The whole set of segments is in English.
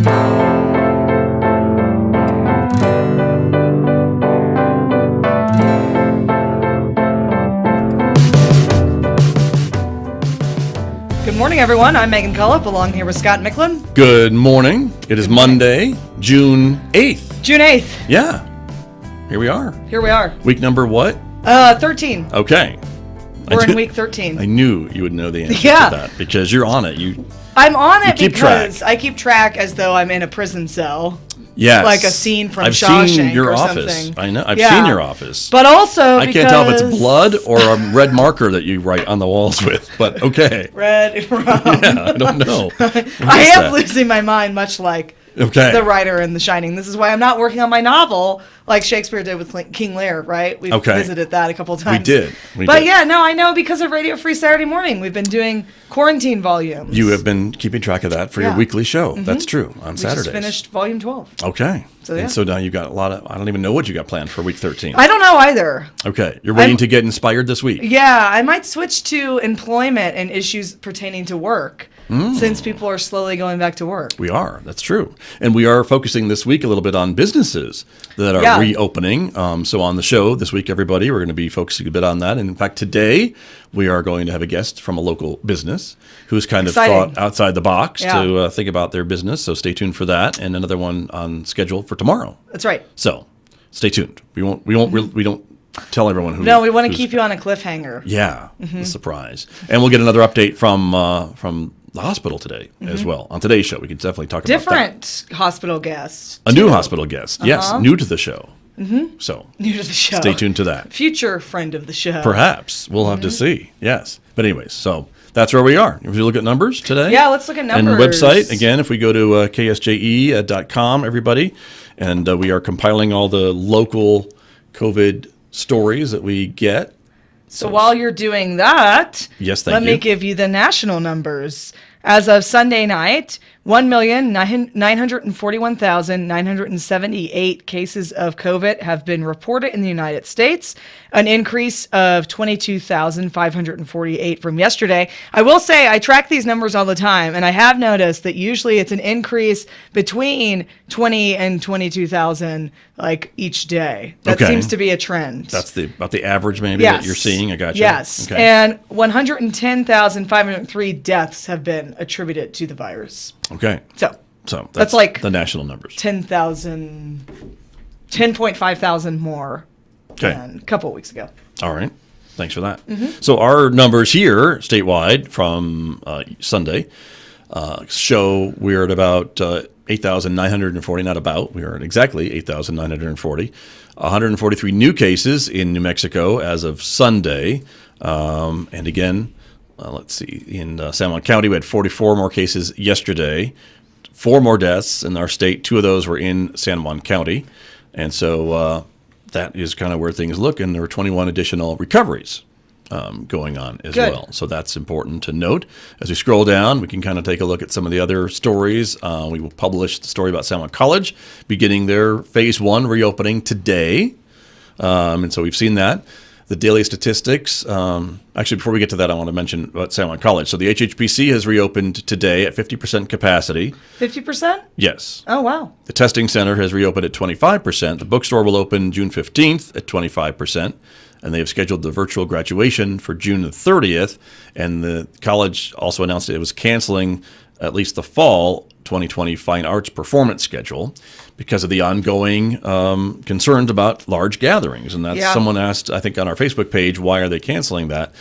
Good morning, everyone. I'm Megan Cullip, along here with Scott Micklin. Good morning. It is Monday, June 8th. June 8th. Yeah. Here we are. Here we are. Week number what? 13. Okay. We're in week 13. I knew you would know the answer to that because you're on it. I'm on it because I keep track as though I'm in a prison cell. Yes. Like a scene from I've Shawshank seen your or office. something. I know. I've seen your office. But also I can't tell if it's blood or a red marker that you write on the walls with, but okay. Red rum. Yeah, I don't know. I am losing my mind, much like the writer in The Shining. This is why I'm not working on my novel like Shakespeare did with King Lear, right? We've visited that a couple times. We did. Yeah, no, I know because of Radio Free Saturday Morning. We've been doing quarantine volumes. You have been keeping track of that for your weekly show. Mm-hmm. That's true, on Saturdays. We just finished volume 12. Okay. So, and so now you've got a lot of, I don't even know what you got planned for week 13. I don't know either. Okay. You're waiting to get inspired this week. Yeah, I might switch to employment and issues pertaining to work. Since people are slowly going back to work. We are. That's true. And we are focusing this week a little bit on businesses that are reopening. So on the show this week, everybody, we're going to be focusing a bit on that. And in fact, today we are going to have a guest from a local business who's kind of thought outside the box to think about their business. So stay tuned for that. And another one on schedule for tomorrow. That's right. So stay tuned. We don't tell everyone who. No, we want to keep you on a cliffhanger. Yeah, a surprise. And we'll get another update from the hospital today as well. On today's show, we can definitely talk about that. Different hospital guest. A new hospital guest. Yes, new to the show. So new to the show. Stay tuned to that. Future friend of the show. Perhaps. We'll have to see. Yes. But anyways, so that's where we are. If you look at numbers today. Yeah, let's look at numbers. And website, again, if we go to ksje.com, everybody, and we are compiling all the local COVID stories that we get. So while you're doing that, let me give you the national numbers. As of Sunday night, 1,941,978 cases of COVID have been reported in the United States, an increase of 22,548 from yesterday. I will say I track these numbers all the time, and I have noticed that usually it's an increase between 20 and 22,000 like each day. That seems to be a trend. That's about the average maybe that you're seeing. I got you. Yes. Okay. And 110,503 deaths have been attributed to the virus. Okay. So that's like the national numbers. 10.5 thousand more than a couple of weeks ago. All right. Thanks for that. So our numbers here statewide from Sunday show we're at about 8,940, not about, we are at exactly 8,940. 143 new cases in New Mexico as of Sunday. And again, let's see, in San Juan County, we had 44 more cases yesterday, 4 more deaths in our state. 2 of those were in San Juan County. And so that is kind of where things look. And there were 21 additional recoveries going on as well. So that's important to note. As we scroll down, we can kind of take a look at some of the other stories. We will publish the story about San Juan College beginning their phase 1 reopening today. And so we've seen that. The daily statistics. Actually, before we get to that, I want to mention about San Juan College. So the HHPC has reopened today at 50% capacity. 50%? Yes. Oh, wow. The testing center has reopened at 25%. The bookstore will open June 15th at 25%. And they have scheduled the virtual graduation for June the 30th. And the college also announced it was canceling at least the fall 2020 fine arts performance schedule because of the ongoing concerns about large gatherings. And that's someone asked, I think, on our Facebook page, why are they canceling that?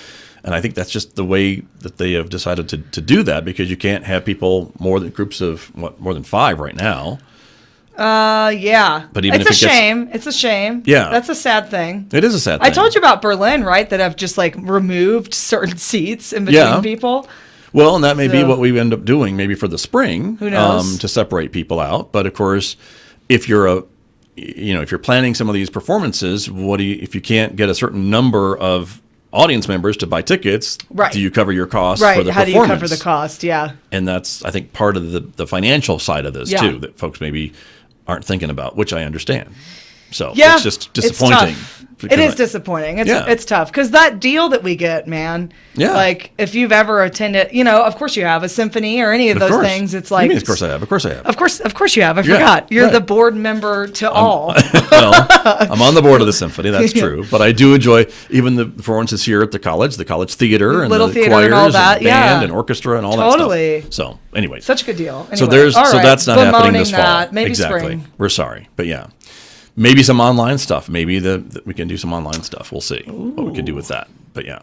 And I think that's just the way that they have decided to do that, because you can't have people more than 5 right now. Yeah. But even it's a shame. It's a shame. Yeah. That's a sad thing. It is a sad thing. I told you about Berlin, right? That have just like removed certain seats in between people. Well, and that may be what we end up doing maybe for the spring. Who knows? To separate people out. But of course, if you're planning some of these performances, if you can't get a certain number of audience members to buy tickets, do you cover your costs for the performance? How do you cover the cost? Yeah. And that's, I think, part of the financial side of this too, that folks maybe aren't thinking about, which I understand. So Yeah, it's just disappointing. It's tough. It is disappointing. It's tough because that deal that we get, man. Yeah. Like if you've ever attended, of course you have a symphony or any of those things. It's like, of course I have. Of course I have. Of course you have. I forgot. You're the board member to all. Well, I'm on the board of the symphony. That's true. But I do enjoy even the performances here at the college theater, and Little the theater choirs and all that. and band and orchestra and all Totally. that stuff. So anyway, Such a good deal. Anyway, so that's not happening this fall. Maybe exactly. spring. We're sorry, but yeah. Maybe some online stuff. Maybe we can do some online stuff. We'll see what we can do with that. But yeah.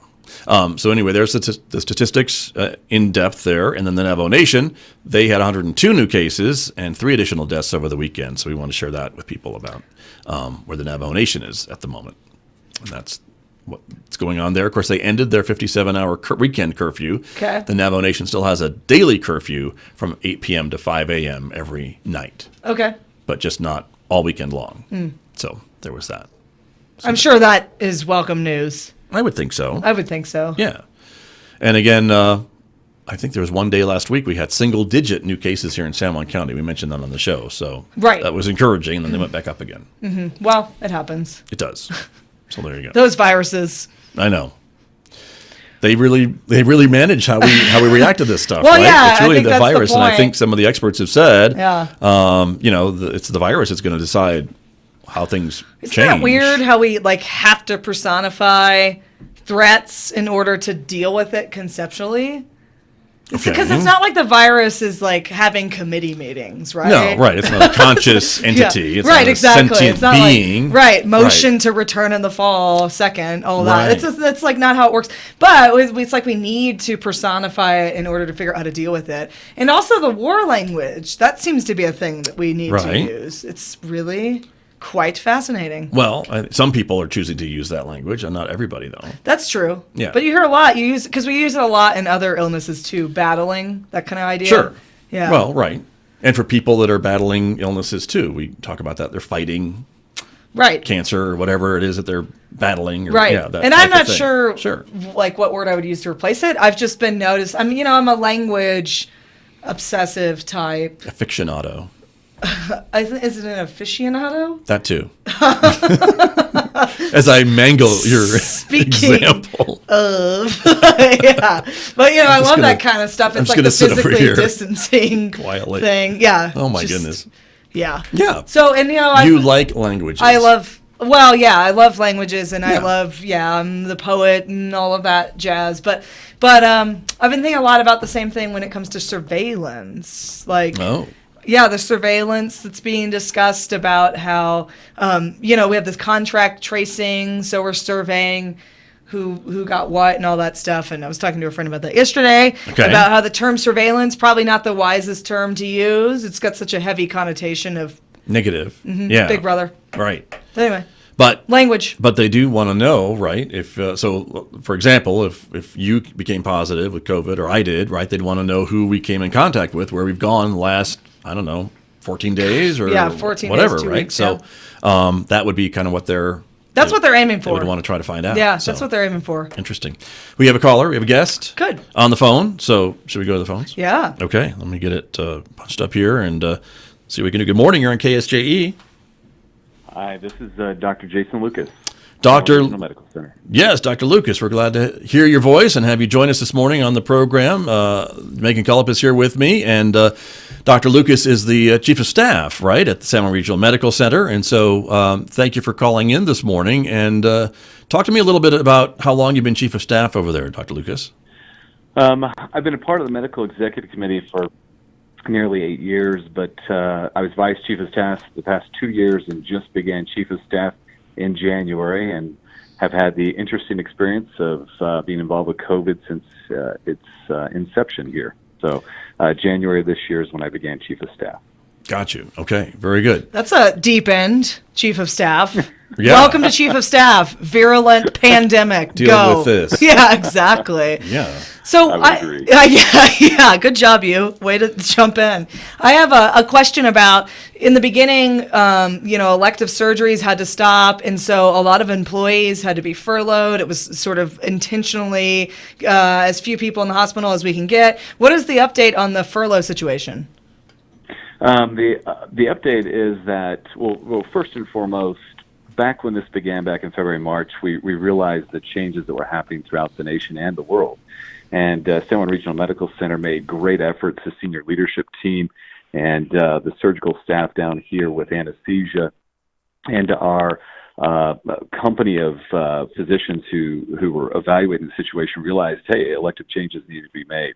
So anyway, there's the statistics in depth there. And then the Navajo Nation, they had 102 new cases and 3 additional deaths over the weekend. So we want to share that with people about where the Navajo Nation is at the moment. And that's what's going on there. Of course, they ended their 57-hour weekend curfew. Okay. The Navajo Nation still has a daily curfew from 8 p.m. to 5 a.m. every night. Okay. But just not all weekend long. So there was that. I'm sure that is welcome news. I would think so. I would think so. Yeah. And again, I think there was one day last week we had single-digit new cases here in San Juan County. We mentioned that on the show. So that was encouraging, and then they went back up again. Mm-hmm. Well, it happens. It does. So there you go. Those viruses. I know. They really manage how we react to this stuff. Well, right? yeah, it's really I think the that's virus, the and I point. think some of the experts have said, Yeah. it's the virus that's going to decide how things Isn't change. that weird how we have to personify threats in order to deal with it conceptually? Because it's not like the virus is having committee meetings, right? No, right. It's not a conscious entity. It's right, not a exactly. sentient It's not being. Motion to return in the fall, second, all that. Right. That's not how it works. But it's like we need to personify it in order to figure out how to deal with it. And also the war language. That seems to be a thing that we need to use. It's really quite fascinating. Well, some people are choosing to use that language, and not everybody, though. That's true. Yeah. But you hear a lot. You use because we use it a lot in other illnesses too, battling, that kind of idea. Sure. Yeah. Well, right. And for people that are battling illnesses too, we talk about that. They're fighting cancer or whatever it is that they're battling. Or, right. Yeah, that and type I'm not of thing. sure what word I would use to replace it. I've just been noticed. I'm a language obsessive type. Aficionado. Is it an aficionado? That too. As I mangle your example. Yeah. But, I love that kind of stuff. It's like the physically distancing quietly thing. Yeah. Oh, my goodness. Yeah. Yeah. So, and, you like languages. I love languages, and I love, I'm the poet and all of that jazz. But I've been thinking a lot about the same thing when it comes to surveillance. Yeah, the surveillance that's being discussed about how, we have this contract tracing, so we're surveying who got what and all that stuff. And I was talking to a friend about that yesterday, about how the term surveillance, probably not the wisest term to use. It's got such a heavy connotation of negative. Mm-hmm, yeah. Big brother. Right. Anyway. But language. But they do want to know, right? If so, for example, if you became positive with COVID, or I did, right? They'd want to know who we came in contact with, where we've gone the last, 14 days or 14 whatever, days, 2 right? weeks, so that would be kind of what that's what they're aiming for. They would want to try to find out. Yeah, that's what they're aiming for. Interesting. We have a caller. We have a guest. Good. On the phone. So should we go to the phones? Yeah. Okay. Let me get it punched up here and see what we can do. Good morning. You're on KSJE. Hi, this is Dr. Jason Lucas. Dr. Medical Center. Yes, Dr. Lucas. We're glad to hear your voice and have you join us this morning on the program. Megan Cullip is here with me, and Dr. Lucas is the Chief of Staff, right, at the San Juan Regional Medical Center. And so thank you for calling in this morning. And talk to me a little bit about how long you've been Chief of Staff over there, Dr. Lucas. I've been a part of the Medical Executive Committee for nearly 8 years, but I was Vice Chief of Staff the past 2 years and just began Chief of Staff in January, and have had the interesting experience of being involved with COVID since its inception here. So January of this year is when I began Chief of Staff. Got you. Okay, very good. That's a deep end, Chief of Staff. Yeah. Welcome to Chief of Staff. Virulent pandemic. Dealing with this. Yeah, exactly. Yeah. So I would agree. Yeah. Good job, you. Way to jump in. I have a question about, in the beginning, elective surgeries had to stop, and so a lot of employees had to be furloughed. It was sort of intentionally as few people in the hospital as we can get. What is the update on the furlough situation? The update is that, well, first and foremost, back when this began back in February, March, we realized the changes that were happening throughout the nation and the world. And San Juan Regional Medical Center made great efforts, the senior leadership team and the surgical staff down here with anesthesia, and our company of physicians who were evaluating the situation realized, hey, elective changes needed to be made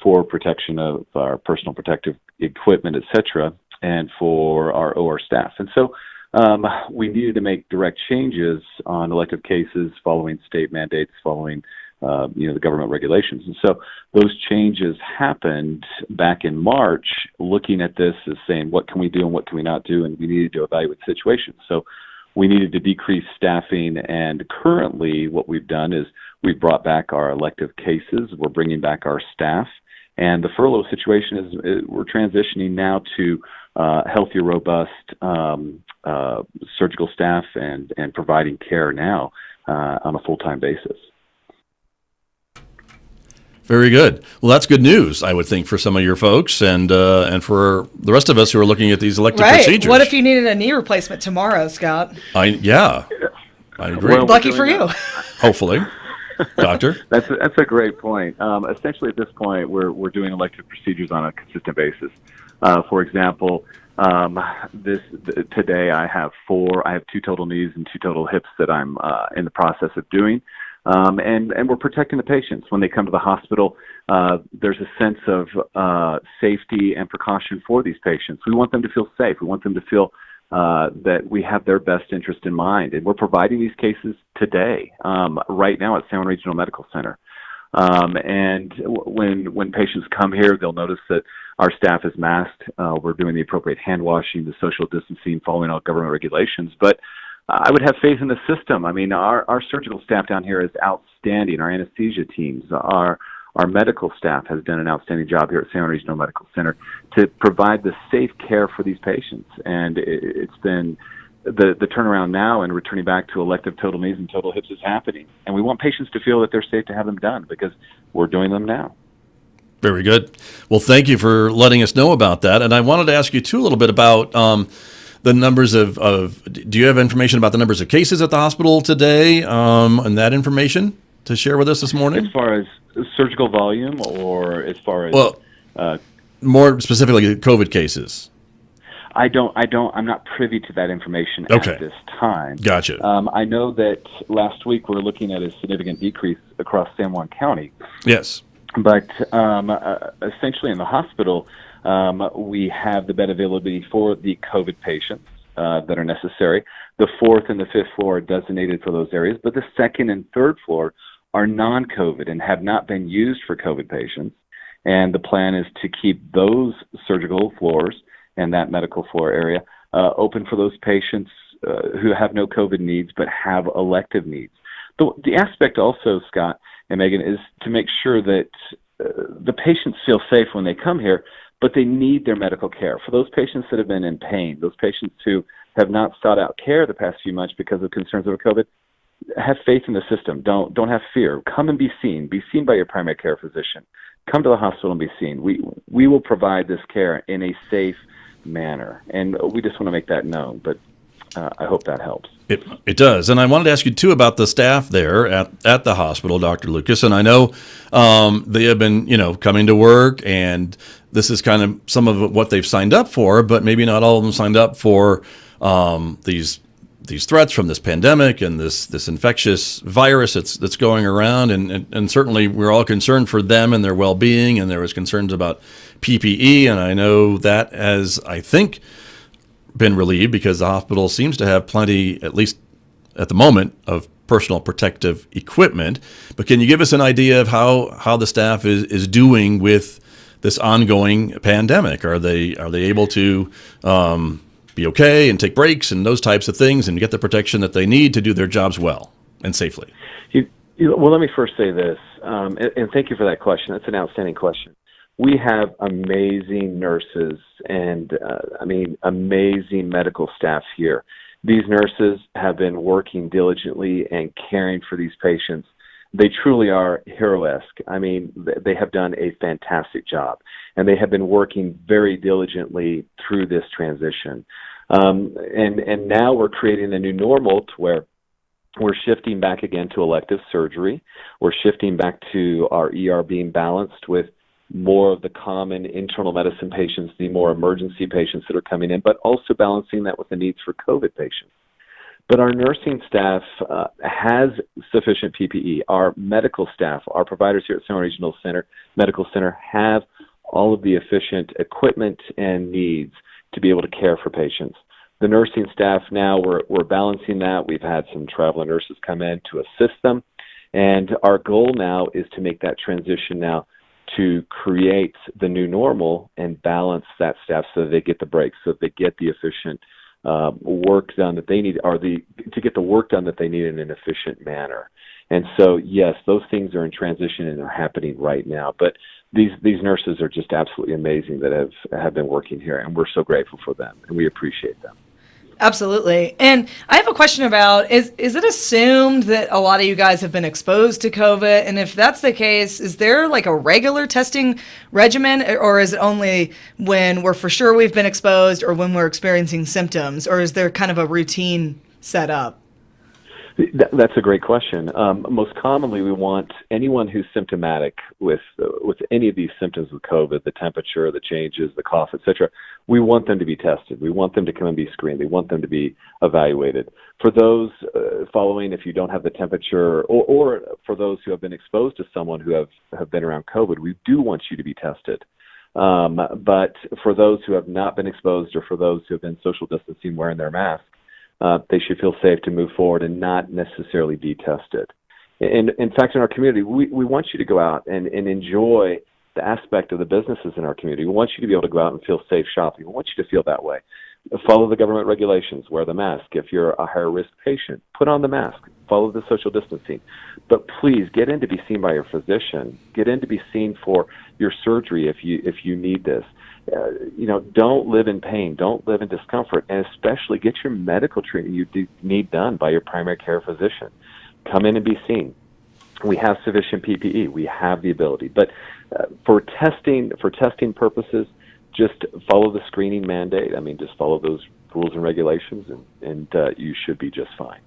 for protection of our personal protective equipment, et cetera, and for our OR staff. And so we needed to make direct changes on elective cases following state mandates, following the government regulations. And so those changes happened back in March, looking at this as saying, what can we do and what can we not do? And we needed to evaluate the situation. So we needed to decrease staffing. And currently what we've done is we've brought back our elective cases. We're bringing back our staff. And the furlough situation is we're transitioning now to healthier, robust surgical staff and providing care now on a full-time basis. Very good. Well, that's good news, I would think, for some of your folks and for the rest of us who are looking at these elective procedures. What if you needed a knee replacement tomorrow, Scott? I agree. Well, lucky for you. Hopefully, doctor. That's a great point. Essentially, at this point, we're doing elective procedures on a consistent basis. For example, today I have 2 total knees and 2 total hips that I'm in the process of doing. And we're protecting the patients. When they come to the hospital, there's a sense of safety and precaution for these patients. We want them to feel safe. We want them to feel that we have their best interest in mind. And we're providing these cases today, right now at San Juan Regional Medical Center. And when patients come here, they'll notice that our staff is masked. We're doing the appropriate hand washing, the social distancing, following all government regulations. But I would have faith in the system. I mean, our surgical staff down here is outstanding. Our anesthesia teams, our medical staff has done an outstanding job here at San Juan Regional Medical Center to provide the safe care for these patients. And it's been the turnaround now and returning back to elective total knees and total hips is happening. And we want patients to feel that they're safe to have them done because we're doing them now. Very good. Well, thank you for letting us know about that. And I wanted to ask you, too, a little bit about the numbers of do you have information about the numbers of cases at the hospital today and that information to share with us this morning? As far as surgical volume or as far as... Well, more specifically, COVID cases. I'm not privy to that information at this time. Gotcha. I know that last week we were looking at a significant decrease across San Juan County. Yes. But essentially in the hospital, we have the bed availability for the COVID patients that are necessary. The 4th and the 5th floor are designated for those areas, but the 2nd and 3rd floor are non-COVID and have not been used for COVID patients. And the plan is to keep those surgical floors and that medical floor area open for those patients who have no COVID needs but have elective needs. The aspect also, Scott and Megan, is to make sure that the patients feel safe when they come here, but they need their medical care. For those patients that have been in pain, those patients who have not sought out care the past few months because of concerns over COVID, have faith in the system. Don't have fear. Come and be seen. Be seen by your primary care physician. Come to the hospital and be seen. We will provide this care in a safe manner, and we just want to make that known. But I hope that helps. It does. And I wanted to ask you, too, about the staff there at the hospital, Dr. Lucas. And I know they have been, coming to work, and this is kind of some of what they've signed up for, but maybe not all of them signed up for these threats from this pandemic and this infectious virus that's going around. And certainly we're all concerned for them and their well-being, and there was concerns about PPE. And I know that has, I think, been relieved because the hospital seems to have plenty, at least at the moment, of personal protective equipment. But can you give us an idea of how the staff is doing with this ongoing pandemic? Are they able to be okay and take breaks and those types of things and get the protection that they need to do their jobs well and safely? Well, let me first say this, and thank you for that question. That's an outstanding question. We have amazing nurses and, amazing medical staff here. These nurses have been working diligently and caring for these patients. They truly are hero-esque. I mean, they have done a fantastic job, and they have been working very diligently through this transition. And now we're creating a new normal to where we're shifting back again to elective surgery. We're shifting back to our ER being balanced with more of the common internal medicine patients, the more emergency patients that are coming in, but also balancing that with the needs for COVID patients. But our nursing staff has sufficient PPE. Our medical staff, our providers here at San Juan Regional Medical Center have all of the efficient equipment and needs to be able to care for patients. The nursing staff now, we're balancing that. We've had some traveling nurses come in to assist them. And our goal now is to make that transition now to create the new normal and balance that staff so that they get the breaks, so that they get the efficient work done that they need, or to get the work done that they need in an efficient manner. And so, yes, those things are in transition and are happening right now. But these nurses are just absolutely amazing that have been working here, and we're so grateful for them, and we appreciate them. Absolutely. And I have a question about, is it assumed that a lot of you guys have been exposed to COVID? And if that's the case, is there like a regular testing regimen, or is it only when we're for sure we've been exposed or when we're experiencing symptoms, or is there kind of a routine set up? That's a great question. Most commonly, we want anyone who's symptomatic with any of these symptoms of COVID, the temperature, the changes, the cough, etc. We want them to be tested. We want them to come and be screened. We want them to be evaluated. For those following, if you don't have the temperature, or for those who have been exposed to someone who have been around COVID, we do want you to be tested. But for those who have not been exposed, or for those who have been social distancing, wearing their mask, they should feel safe to move forward and not necessarily be tested. And in fact, in our community, we want you to go out and enjoy the aspect of the businesses in our community. We want you to be able to go out and feel safe shopping. We want you to feel that way. Follow the government regulations. Wear the mask. If you're a higher risk patient, put on the mask. Follow the social distancing. But please get in to be seen by your physician. Get in to be seen for your surgery if you need this. Don't live in pain. Don't live in discomfort, and especially get your medical treatment you need done by your primary care physician. Come in and be seen. We have sufficient PPE. We have the ability, but for testing purposes, just follow the screening mandate. I mean, just follow those rules and regulations, and you should be just fine.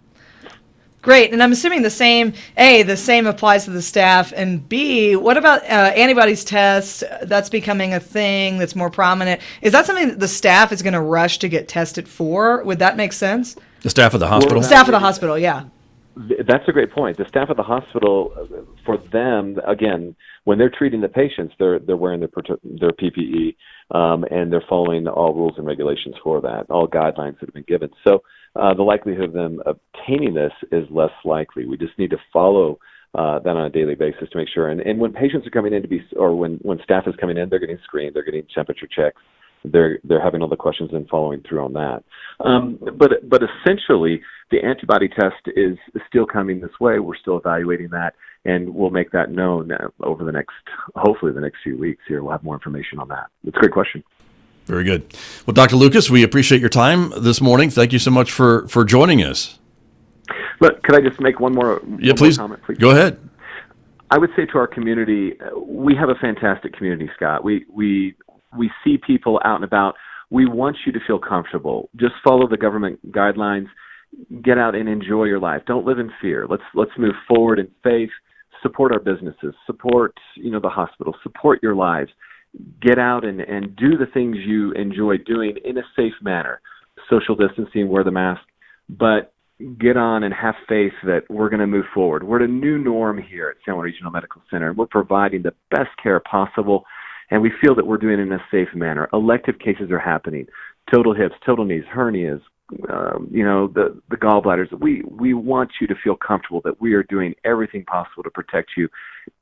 Great. And I'm assuming the same applies to the staff, and B, what about antibodies tests? That's becoming a thing that's more prominent. Is that something that the staff is going to rush to get tested for? Would that make sense? The staff of the hospital? Staff of the hospital, yeah. That's a great point. The staff of the hospital, for them, again, when they're treating the patients, they're wearing their PPE, and they're following all rules and regulations for that, all guidelines that have been given. So the likelihood of them obtaining this is less likely. We just need to follow that on a daily basis to make sure. And when patients are coming in when staff is coming in, they're getting screened, they're getting temperature checks. They're having all the questions and following through on that. But essentially, the antibody test is still coming this way. We're still evaluating that, and we'll make that known over hopefully the next few weeks here. We'll have more information on that. It's a great question. Very good. Well, Dr. Lucas, we appreciate your time this morning. Thank you so much for joining us. Look, could I just make one more comment, please? Go ahead. I would say to our community, we have a fantastic community, Scott. We see people out and about. We want you to feel comfortable. Just follow the government guidelines. Get out and enjoy your life. Don't live in fear. Let's move forward in faith. Support our businesses. Support the hospital. Support your lives. Get out and do the things you enjoy doing in a safe manner. Social distancing, wear the mask, but get on and have faith that we're going to move forward. We're at a new norm here at San Juan Regional Medical Center. We're providing the best care possible, and we feel that we're doing it in a safe manner. Elective cases are happening. Total hips, total knees, hernias, the gallbladders. We want you to feel comfortable that we are doing everything possible to protect you,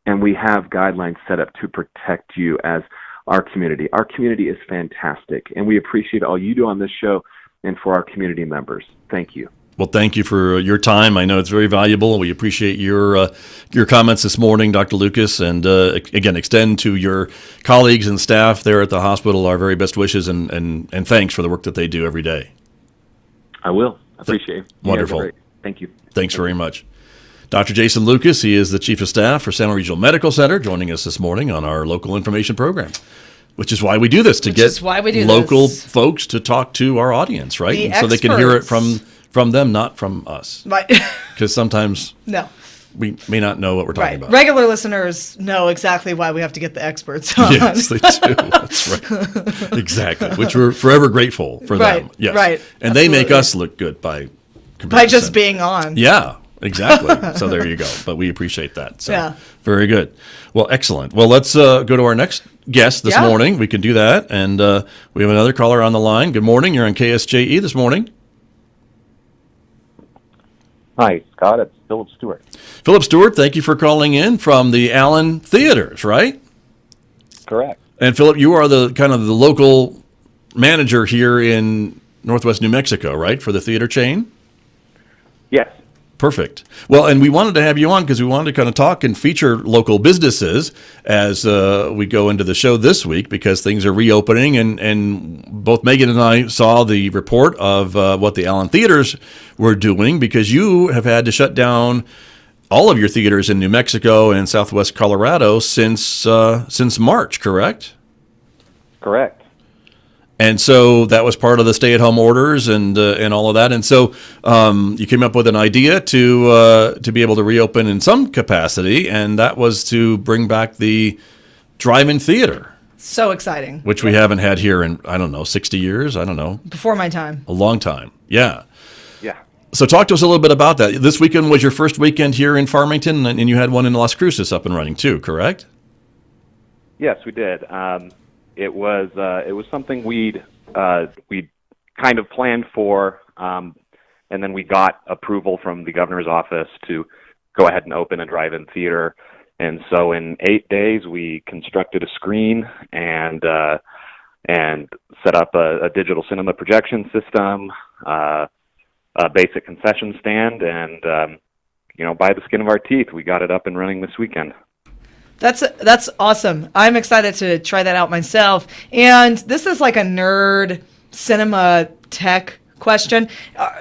and we have guidelines set up to protect you as our community. Our community is fantastic, and we appreciate all you do on this show and for our community members. Thank you. Well, thank you for your time. I know it's very valuable. We appreciate your comments this morning, Dr. Lucas. And again, extend to your colleagues and staff there at the hospital our very best wishes and thanks for the work that they do every day. I will. I appreciate it. Wonderful. Thank you. Thanks very much. Dr. Jason Lucas, he is the Chief of Staff for San Juan Regional Medical Center, joining us this morning on our local information program. Which is why we do this, to get local folks to talk to our audience, right? So they can hear it from them, not from us. Right. Because sometimes no, we may not know what we're talking about. Regular listeners know exactly why we have to get the experts on. Yes, they do. That's right. Exactly. Which we're forever grateful for them. Yes. Right. And they make us look good by comparison. By just being on. Yeah. Exactly. So there you go. But we appreciate that. So, yeah. Very good. Well, excellent. Well, let's go to our next guest this morning. We can do that. And we have another caller on the line. Good morning. You're on KSJE this morning. Hi, Scott. It's Philip Stewart. Philip Stewart, thank you for calling in from the Allen Theaters, right? Correct. And Philip, you are the kind of the local manager here in Northwest New Mexico, right, for the theater chain? Yes. Perfect. Well, and we wanted to have you on because we wanted to kind of talk and feature local businesses as we go into the show this week, because things are reopening, and both Megan and I saw the report of what the Allen Theaters were doing, because you have had to shut down all of your theaters in New Mexico and Southwest Colorado since March, correct? Correct. And so that was part of the stay-at-home orders and all of that. And so you came up with an idea to be able to reopen in some capacity, and that was to bring back the drive-in theater. So exciting. Which we haven't had here in, 60 years? I don't know. Before my time. A long time. Yeah. Yeah. So talk to us a little bit about that. This weekend was your first weekend here in Farmington, and you had one in Las Cruces up and running too, correct? Yes, we did. It was something we'd kind of planned for, and then we got approval from the governor's office to go ahead and open a drive-in theater. And so in 8 days, we constructed a screen and set up a digital cinema projection system, a basic concession stand, and by the skin of our teeth, we got it up and running this weekend. That's awesome. I'm excited to try that out myself. And this is like a nerd cinema tech question.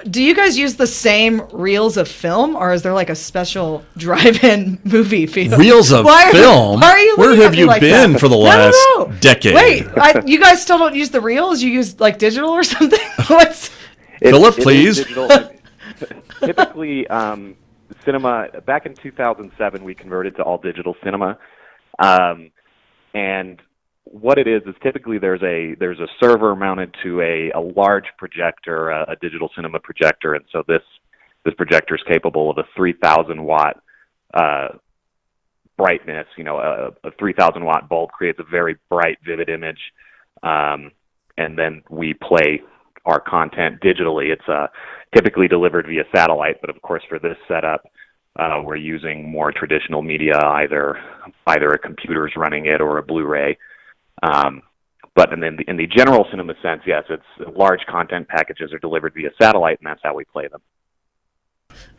Do you guys use the same reels of film, or is there like a special drive-in movie feel? Reels of film? Why are you Where have you like been that? for the last decade? Wait, you guys still don't use the reels? You use like digital or something? Philip, please. Typically, cinema, back in 2007, we converted to all digital cinema. And what it is typically there's a server mounted to a large projector, a digital cinema projector. And so this projector is capable of a 3,000 watt, brightness. A 3,000 watt bulb creates a very bright, vivid image. And then we play our content digitally. It's typically delivered via satellite, but of course for this setup, we're using more traditional media, either a computer's running it or a Blu-ray. But in the general cinema sense, yes, it's large content packages are delivered via satellite, and that's how we play them.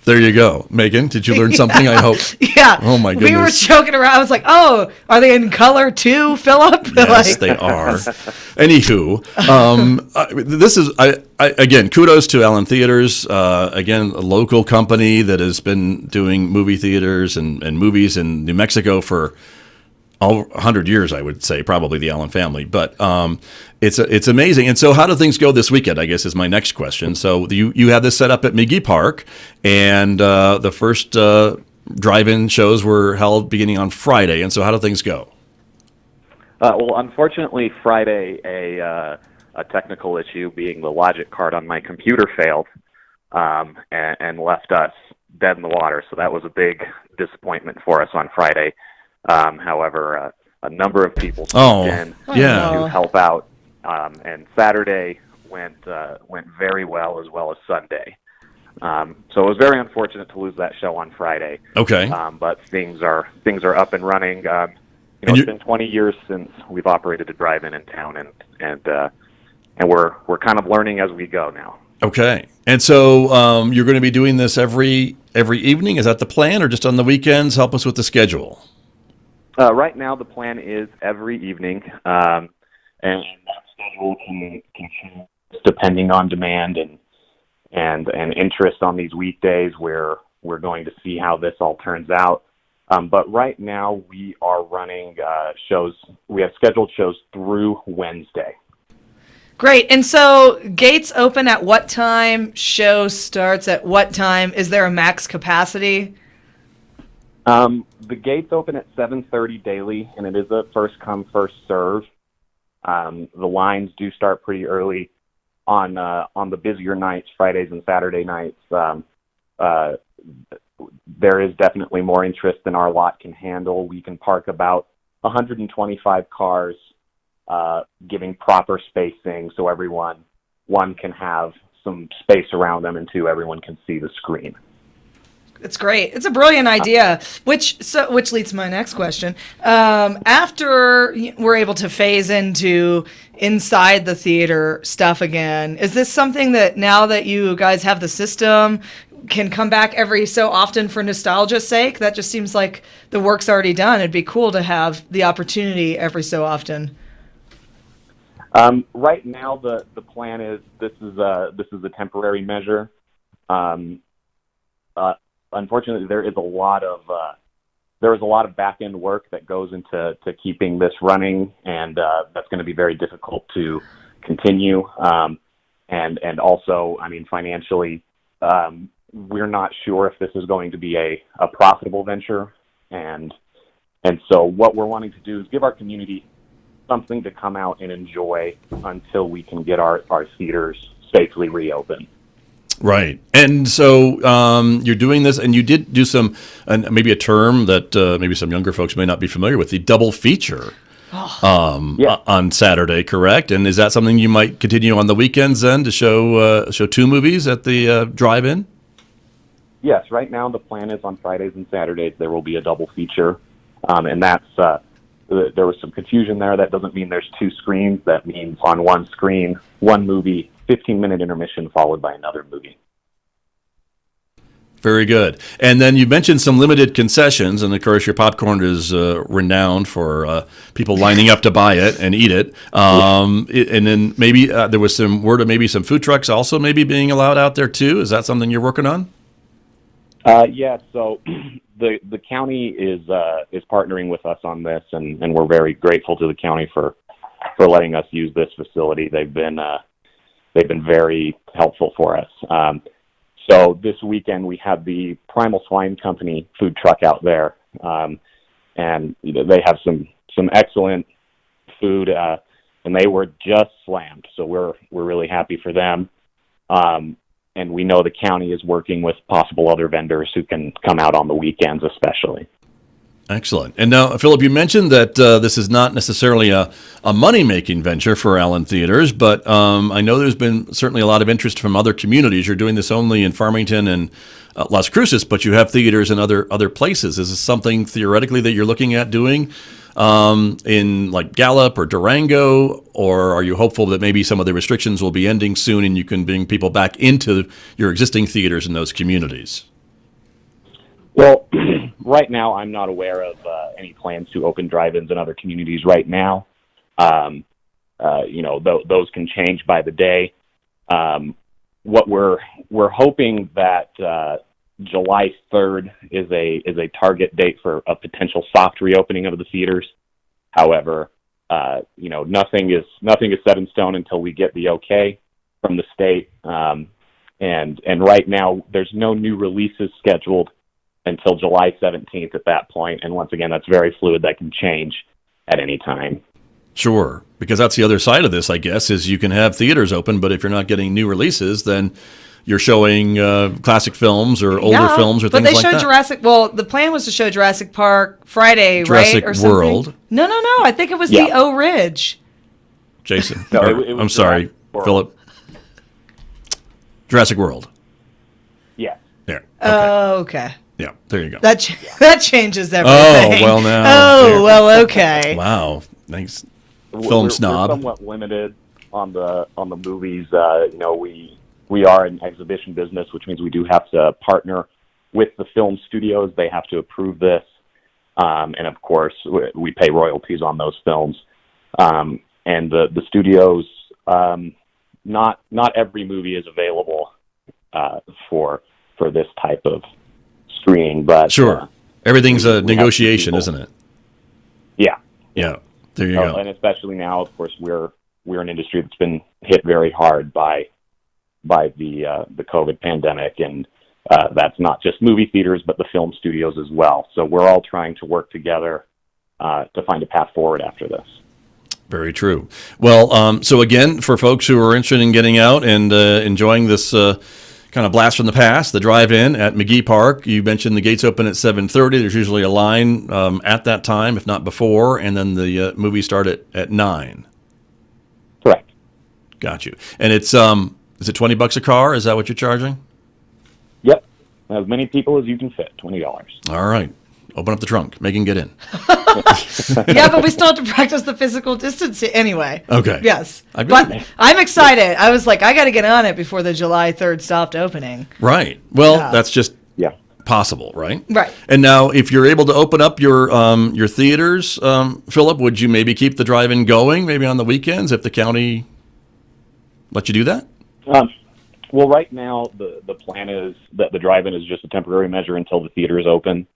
There you go. Megan, did you learn something, I hope? Yeah. Oh, my goodness. We were joking around. I was like, oh, are they in color too, Philip? Yes, they are. Anywho, this is, again, kudos to Allen Theaters. Again, a local company that has been doing movie theaters and movies in New Mexico for 100 years, I would say, probably the Allen family. But it's amazing. And so how do things go this weekend, I guess, is my next question. So you have this set up at McGee Park, and the first drive-in shows were held beginning on Friday. And so how do things go? Well, unfortunately, Friday, a technical issue, being the logic card on my computer, failed and left us dead in the water. So that was a big disappointment for us on Friday. However, a number of people stepped in to help out, and Saturday went very well, as well as Sunday. So it was very unfortunate to lose that show on Friday. Okay. But things are up and running. It's been 20 years since we've operated a drive-in in town, and we're kind of learning as we go now. Okay. And so you're going to be doing this every evening? Is that the plan, or just on the weekends? Help us with the schedule. Right now, the plan is every evening, and that schedule can change depending on demand and interest on these weekdays. We're going to see how this all turns out. But right now we are running shows. We have scheduled shows through Wednesday. Great. And so gates open at what time? Show starts at what time? Is there a max capacity? The gates open at 7:30 daily, and it is a first come, first serve. The lines do start pretty early on the busier nights, Fridays and Saturday nights. There is definitely more interest than our lot can handle. We can park about 125 cars, giving proper spacing so one can have some space around them, and two, everyone can see the screen. It's great. It's a brilliant idea, which leads to my next question. After we're able to phase into inside the theater stuff again, is this something that now that you guys have the system can come back every so often for nostalgia's sake? That just seems like the work's already done. It'd be cool to have the opportunity every so often. Right now, the plan is this is a temporary measure. Unfortunately, there is a lot of back end work that goes into keeping this running, and that's going to be very difficult to continue. And also, I mean, financially, we're not sure if this is going to be a profitable venture, and so what we're wanting to do is give our community something to come out and enjoy until we can get our theaters safely reopened. Right. And so you're doing this, and you did do some, and maybe a term that maybe some younger folks may not be familiar with, the double feature on Saturday, correct? And is that something you might continue on the weekends then to show two movies at the drive-in? Yes. Right now the plan is on Fridays and Saturdays there will be a double feature, and that's there was some confusion there. That doesn't mean there's two screens. That means on one screen, one movie, 15-minute intermission followed by another movie. Very good. And then you mentioned some limited concessions, and of course your popcorn is renowned for people lining up to buy it and eat it. And then maybe there was some word of maybe some food trucks also maybe being allowed out there too. Is that something you're working on? Yeah. So the county is partnering with us on this, and we're very grateful to the county for letting us use this facility. They've been very helpful for us. So this weekend we have the Primal Swine Company food truck out there, and they have some excellent food, and they were just slammed. So we're really happy for them. And we know the county is working with possible other vendors who can come out on the weekends especially. Excellent. And now, Philip, you mentioned that this is not necessarily a money-making venture for Allen Theaters, but I know there's been certainly a lot of interest from other communities. You're doing this only in Farmington and Las Cruces, but you have theaters in other places. Is this something theoretically that you're looking at doing in like Gallup or Durango, or are you hopeful that maybe some of the restrictions will be ending soon and you can bring people back into your existing theaters in those communities? Well, right now I'm not aware of any plans to open drive-ins in other communities right now. Those can change by the day. What we're hoping that July 3rd is a target date for a potential soft reopening of the theaters. However, nothing is set in stone until we get the okay from the state. And right now there's no new releases scheduled until July 17th at that point. And once again, that's very fluid. That can change at any time. Sure, because that's the other side of this, I guess, is you can have theaters open, but if you're not getting new releases, then you're showing classic films or older films or things like that. But they showed Jurassic. Well, the plan was to show Jurassic Park Friday, Jurassic right, or something? World. No. I think it was the O Ridge. Jason, No, it was I'm sorry, Philip. Jurassic World. Yeah. There. Oh, okay. Yeah, there you go. That changes everything. Oh, well, now. Oh, there. well, okay. Wow. Thanks, We're snob. somewhat limited on the movies. We are an exhibition business, which means we do have to partner with the film studios. They have to approve this, and of course, we pay royalties on those films. And the studios, not every movie is available for this type of screening, but Sure. Everything's a we have to negotiation, people. isn't it? Yeah. Yeah. There you Oh, go. and especially now, of course, we're an industry that's been hit very hard by the COVID pandemic, and that's not just movie theaters, but the film studios as well. So we're all trying to work together to find a path forward after this. Very true. Well, so again, for folks who are interested in getting out and enjoying this kind of blast from the past, the drive-in at McGee Park, you mentioned the gates open at 7:30. There's usually a line at that time, if not before, and then the movies start at 9. Correct. Got you. And it's is it $20 a car? Is that what you're charging? Yep. As many people as you can fit, $20. All right. Open up the trunk. Megan, get in. Yeah, but we still have to practice the physical distancing anyway. Okay. Yes. I But believe it. I'm excited. I was like, I got to get on it before the July 3rd stopped opening. Right. Well, Yeah. that's just Yeah. possible, right? Right. And now, if you're able to open up your theaters, Philip, would you maybe keep the drive-in going, maybe on the weekends, if the county let you do that? Well, right now, the plan is that the drive-in is just a temporary measure until the theater is open.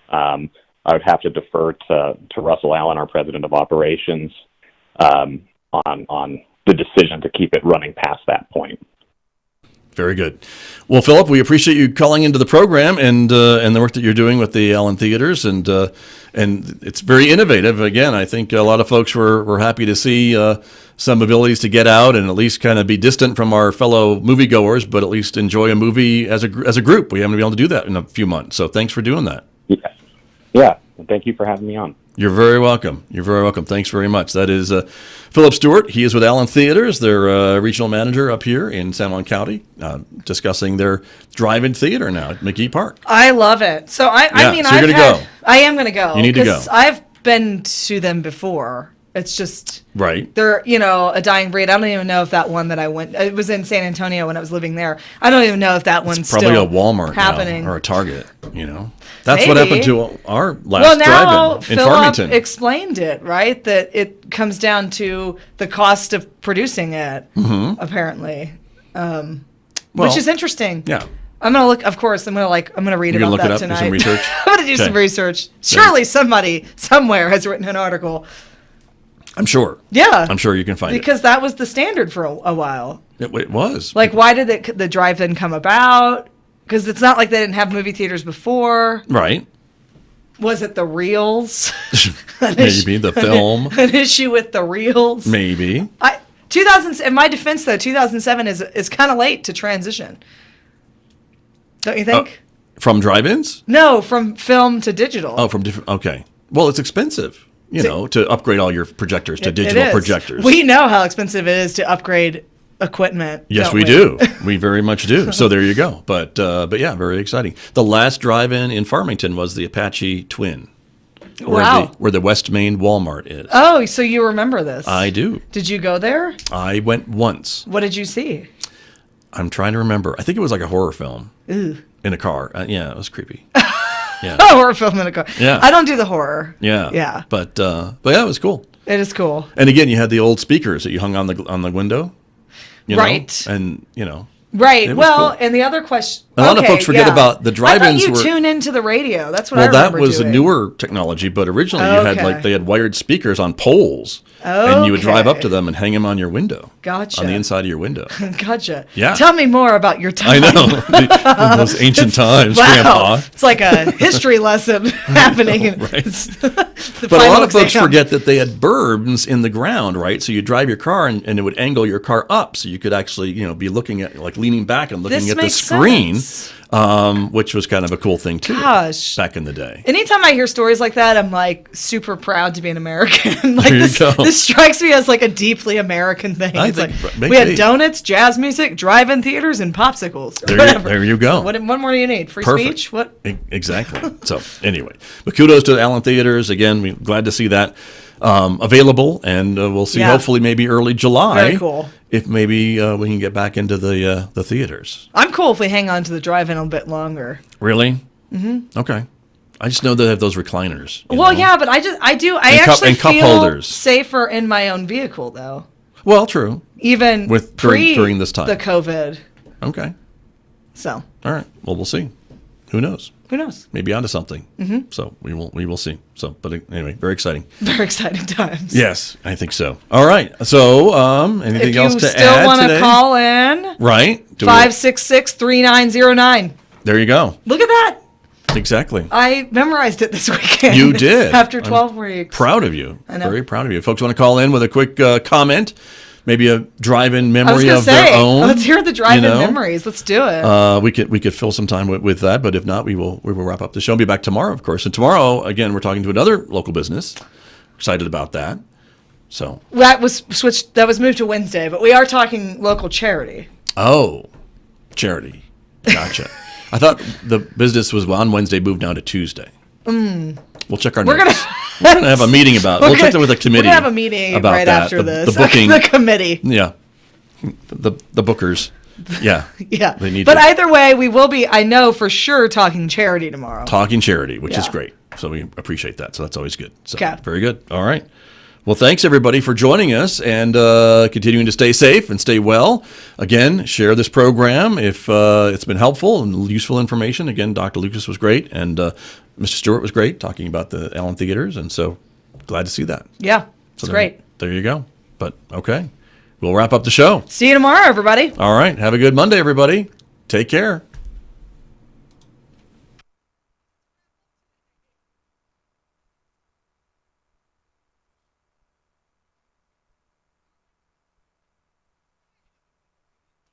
I would have to defer to Russell Allen, our president of operations, on the decision to keep it running past that point. Very good. Well, Philip, we appreciate you calling into the program and the work that you're doing with the Allen Theaters, and it's very innovative. Again, I think a lot of folks were happy to see some abilities to get out and at least kind of be distant from our fellow moviegoers, but at least enjoy a movie as a group. We haven't been able to do that in a few months, so thanks for doing that. Yeah. And thank you for having me on. You're very welcome. You're very welcome. Thanks very much. That is Philip Stewart. He is with Allen Theaters. They're regional manager up here in San Juan County, discussing their drive-in theater now at McGee Park. I love it. So I mean, so you're I've gonna go. I am going to go. You need to go. 'Cause I've been to them before. It's just Right. they're a dying breed. I don't even know if that one that I went. It was in San Antonio when I was living there. I don't even know if that one's Probably still a Walmart happening now, or a Target. That's what Maybe. happened to our last Well, now drive-in in Philip Farmington. explained it, right? That it comes down to the cost of producing it, apparently, which is interesting. Yeah. I'm gonna look. Of course, I'm gonna read You're gonna about look it that up, do tonight. some research? I'm gonna do some Okay. research. Surely somebody somewhere has written an article. I'm sure. Yeah, I'm sure you can find because that was the standard for a while. it was. Like, why did the drive-in come about? Because it's not like they didn't have movie theaters before. Right. Was it the reels? Maybe the film. An issue with the reels. Maybe. 2000. In my defense, though, 2007 is kind of late to transition. Don't you think? From drive-ins? No, from film to digital. Oh, from different. Okay. Well, it's expensive, to upgrade all your projectors to It digital is. projectors. We know how expensive it is to upgrade equipment. Yes, don't we do. We very much do. So there you go. But yeah, very exciting. The last drive-in in Farmington was the Apache Twin. Wow. Where the West Main Walmart is. Oh, so you remember this? I do. Did you go there? I went once. What did you see? I'm trying to remember. I think it was like a horror film Ooh. in a car. Yeah, it was creepy. Yeah. Oh, horror film in a car. Yeah. I don't do the horror. Yeah. Yeah. But yeah, it was cool. It is cool. And again, you had the old speakers that you hung on the window. Right. And Right. It was Well, cool. and the other question. A lot of folks forget about the drive-ins I thought you were- tune into the radio. That's what I well, that remember was doing. a newer technology, but originally you had Okay. they had wired speakers on poles, and you would drive up Okay. to them and hang them on your window. Gotcha. On the inside of your window. Gotcha. Yeah. Tell me more about your I time. know. In those ancient times, Wow. Grandpa. It's like a history lesson happening. Right. The But a lot final of folks exam. forget that they had burbs in the ground, right? So you drive your car and it would angle your car up, so you could actually, be looking at, like leaning back and looking This at the makes screen, sense. which was kind of a cool thing too. Gosh. Back in the day. Anytime I hear stories like that, I'm like super proud to be an American. like There you this, go. this strikes me as like a deeply American thing. I It's think like, maybe. we had donuts, jazz music, drive-in theaters, and popsicles. Or There you- whatever. there you go. What more do you need? Free Perfect. speech? What? Exactly. So anyway, but kudos to the Allen Theaters. Again, we're glad to see that available, and we'll see Yeah. hopefully maybe early July. Very cool. If maybe we can get back into the theaters. I'm cool if we hang on to the drive-in a bit longer. Really? Mm-hmm. Okay. I just know they have those recliners. you Well, know? yeah, but I actually and cup feel holders. safer in my own vehicle though. Well, true. Even With- during this time. the COVID. Okay. So All right. Well, we'll see. who knows? Who knows? Maybe onto something. So we will see. So, but anyway, very exciting. Very exciting times. Yes, I think so. All right. So, anything else to If you still add want to today? call in, Right. 566-3909. There you go. Look at that. Exactly. I memorized it this weekend. You did. After 12 weeks. Proud of you. I know. Very proud of you. Folks want to call in with a quick comment, maybe a drive-in I was memory going to of say, their own. let's hear the drive-in you know? memories. Let's do it. We could fill some time with that, but if not, we will wrap up the show and be back tomorrow, of course. And tomorrow, again, we're talking to another local business. Excited about that. So That was switched. That was moved to Wednesday, but we are talking local charity. charity. Gotcha. I thought the business was on Wednesday, moved now to Tuesday. We'll check our notes. We're gonna have a meeting about. We'll check that with the committee. We're gonna have a meeting about right that. after this. The booking. The committee. Yeah. The bookers. Yeah. Yeah. They need but to- either way, we will be. I know for sure talking charity tomorrow. Talking charity, which is Yeah. great. So we appreciate that. So that's always good. So Okay. very good. All right. Well, thanks everybody for joining us and continuing to stay safe and stay well. Again, share this program if it's been helpful and useful information. Again, Dr. Lucas was great and Mr. Stewart was great talking about the Allen Theaters. And so glad to see that. Yeah, it's So great. There you go. But okay, we'll wrap up the show. See you tomorrow, everybody. All right. Have a good Monday, everybody. Take care.